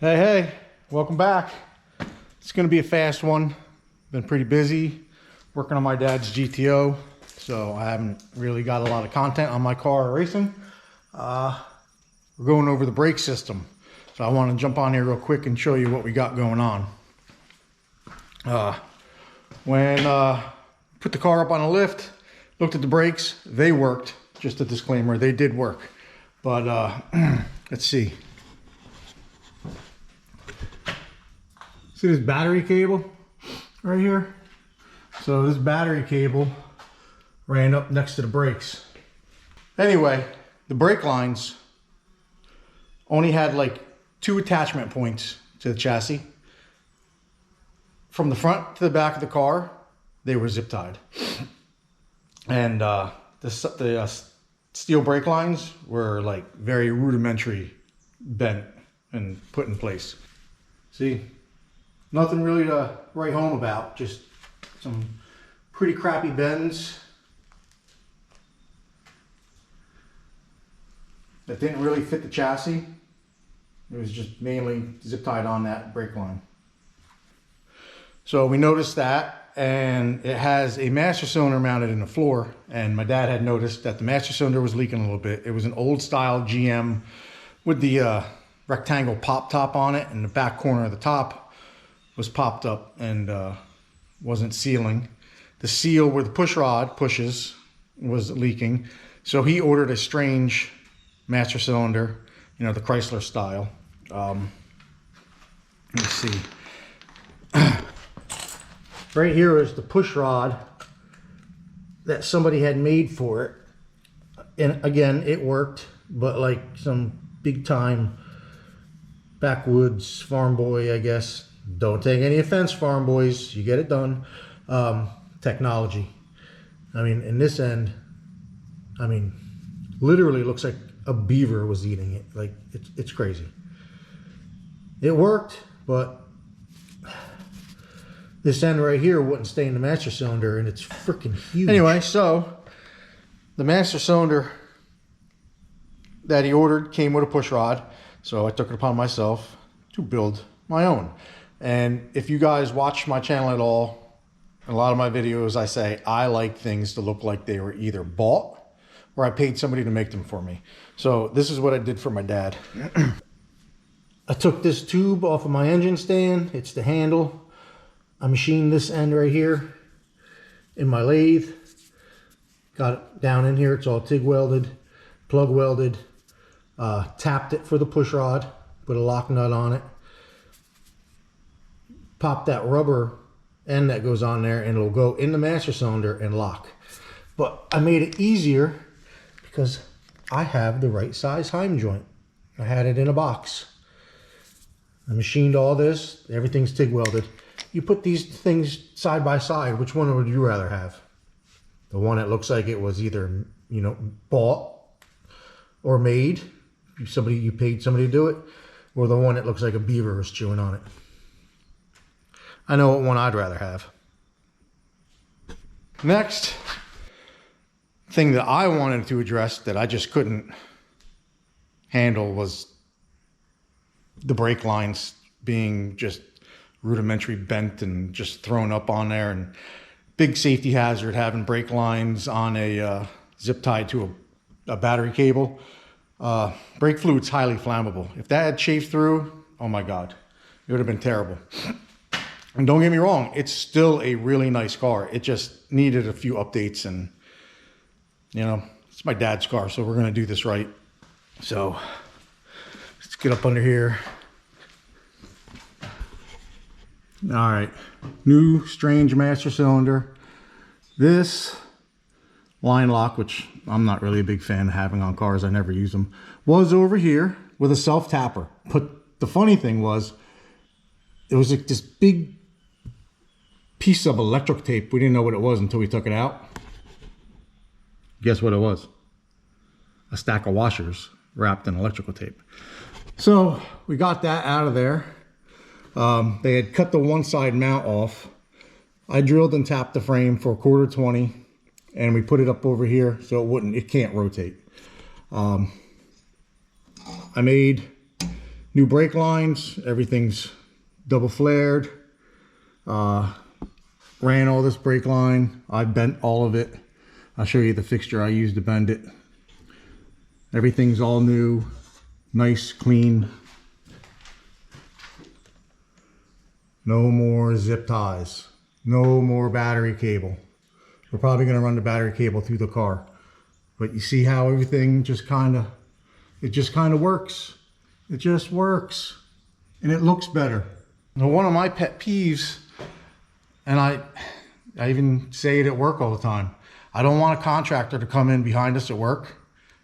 Hey, welcome back. It's gonna be a fast one. Been pretty busy working on my dad's GTO, so I haven't really got a lot of content on my car racing. We're going over the brake system. So I want to jump on here real quick and show you what we got going on. When put the car up on a lift, looked at the brakes, they worked. Just a disclaimer, they did work. But let's see. See this battery cable right here? So this battery cable ran up next to the brakes. Anyway, the brake lines only had like 2 attachment points to the chassis. From the front to the back of the car, they were zip tied. And the steel brake lines were like very rudimentary bent and put in place. See? Nothing really to write home about, just some pretty crappy bends that didn't really fit the chassis. It was just mainly zip tied on that brake line. So we noticed that, and it has a master cylinder mounted in the floor, and my dad had noticed that the master cylinder was leaking a little bit. It was an old style GM with the rectangle pop top on it, and the back corner of the top was popped up and wasn't sealing. The seal where the push rod pushes was leaking. So he ordered a strange master cylinder, you know, the Chrysler style. Let's see. Right here is the push rod that somebody had made for it. And again, it worked, but like some big time backwoods farm boy, I guess. Don't take any offense, farm boys. You get it done. Technology. I mean, in this end, I mean, literally looks like a beaver was eating it. Like, it's crazy. It worked, but this end right here wouldn't stay in the master cylinder, and it's freaking huge. Anyway, so the master cylinder that he ordered came with a push rod, so I took it upon myself to build my own. And if you guys watch my channel at all, in a lot of my videos, I say I like things to look like they were either bought or I paid somebody to make them for me. So this is what I did for my dad. I took this tube off of my engine stand. It's the handle. I machined this end right here in my lathe. Got it down in here. It's all TIG welded, plug welded. Tapped it for the push rod. Put a lock nut on it. Pop that rubber end that goes on there, and it'll go in the master cylinder and lock. But I made it easier because I have the right size Heim joint. I had it in a box. I machined all this. Everything's TIG welded. You put these things side by side. Which one would you rather have? The one that looks like it was either, you know, bought or made. You paid somebody to do it, or the one that looks like a beaver was chewing on it. I know what one I'd rather have. Next thing that I wanted to address that I just couldn't handle was the brake lines being just rudimentary bent and just thrown up on there, and big safety hazard having brake lines on a zip tied to a battery cable. Brake fluid's highly flammable. If that had chafed through, oh my God, it would have been terrible. And don't get me wrong, it's still a really nice car. It just needed a few updates, and you know, it's my dad's car, so we're gonna do this right. So let's get up under here. All right, new strange master cylinder. This line lock, which I'm not really a big fan of having on cars, I never use them, was over here with a self tapper. But the funny thing was, it was like this big piece of electric tape. We didn't know what it was until we took it out. Guess what it was? A stack of washers wrapped in electrical tape. So we got that out of there. They had cut the one side mount off. I drilled and tapped the frame for 1/4 and we put it up over here so it can't rotate. I made New brake lines, everything's double flared. Ran all this brake line. I bent all of it. I'll show you the fixture I used to bend it. Everything's all new, nice, clean. No more zip ties. No more battery cable. We're probably gonna run the battery cable through the car. But you see how everything just kinda works. It just works. And it looks better. Now, one of my pet peeves, and I even say it at work all the time, I don't want a contractor to come in behind us at work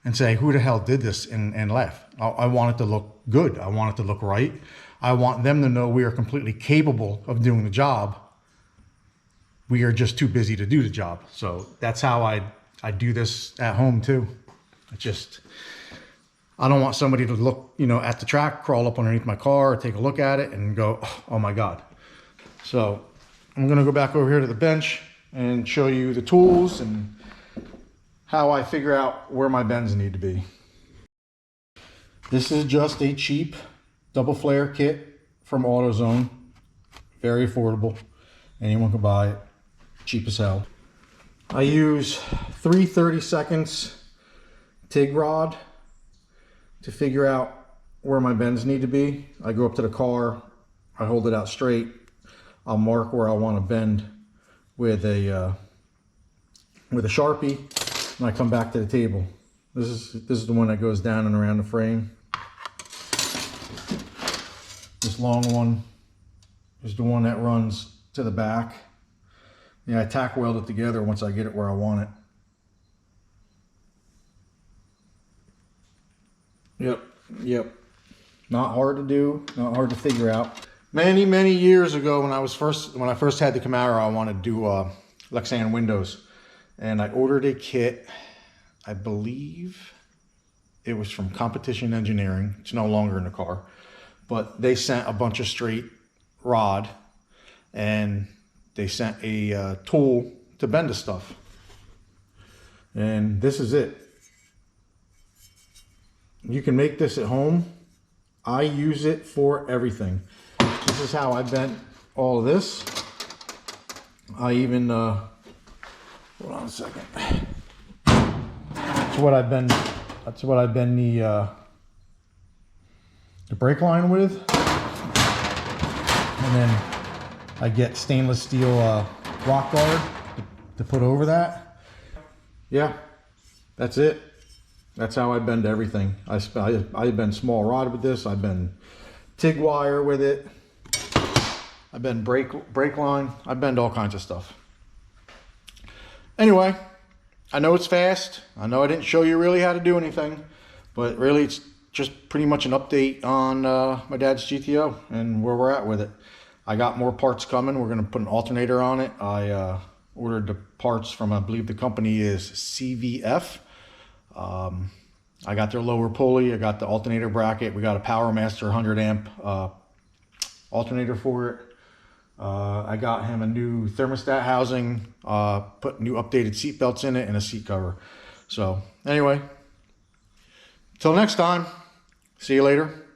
and say, who the hell did this, and laugh. I want it to look good. I want it to look right. I want them to know we are completely capable of doing the job. We are just too busy to do the job. So that's how I do this at home too. I don't want somebody to look, at the track, crawl up underneath my car, or take a look at it and go, oh my God. So I'm gonna go back over here to the bench and show you the tools and how I figure out where my bends need to be. This is just a cheap double flare kit from AutoZone. Very affordable. Anyone can buy it. Cheap as hell. I use 3 30-seconds TIG rod to figure out where my bends need to be. I go up to the car, I hold it out straight, I'll mark where I want to bend with a Sharpie, and I come back to the table. This is the one that goes down and around the frame. This long one is the one that runs to the back. Yeah, I tack weld it together once I get it where I want it. Yep. Not hard to do, not hard to figure out. Many years ago, when I first had the Camaro, I wanted to do Lexan windows, and I ordered a kit. I believe it was from Competition Engineering. It's no longer in the car, but they sent a bunch of straight rod, and they sent a tool to bend the stuff. And this is it. You can make this at home. I use it for everything. This is how I bent all of this. I even, hold on a second. That's what I bend the brake line with. And then I get stainless steel rock guard to put over that. Yeah, that's it. That's how I bend everything. I bend small rod with this. I bend TIG wire with it. I bend brake line. I bend all kinds of stuff. Anyway, I know it's fast. I know I didn't show you really how to do anything, but really it's just pretty much an update on my dad's GTO and where we're at with it. I got more parts coming. We're going to put an alternator on it. I ordered the parts from, I believe the company is CVF. I got their lower pulley. I got the alternator bracket. We got a PowerMaster 100 amp alternator for it. I got him a new thermostat housing, put new updated seat belts in it, and a seat cover. So anyway, till next time, see you later.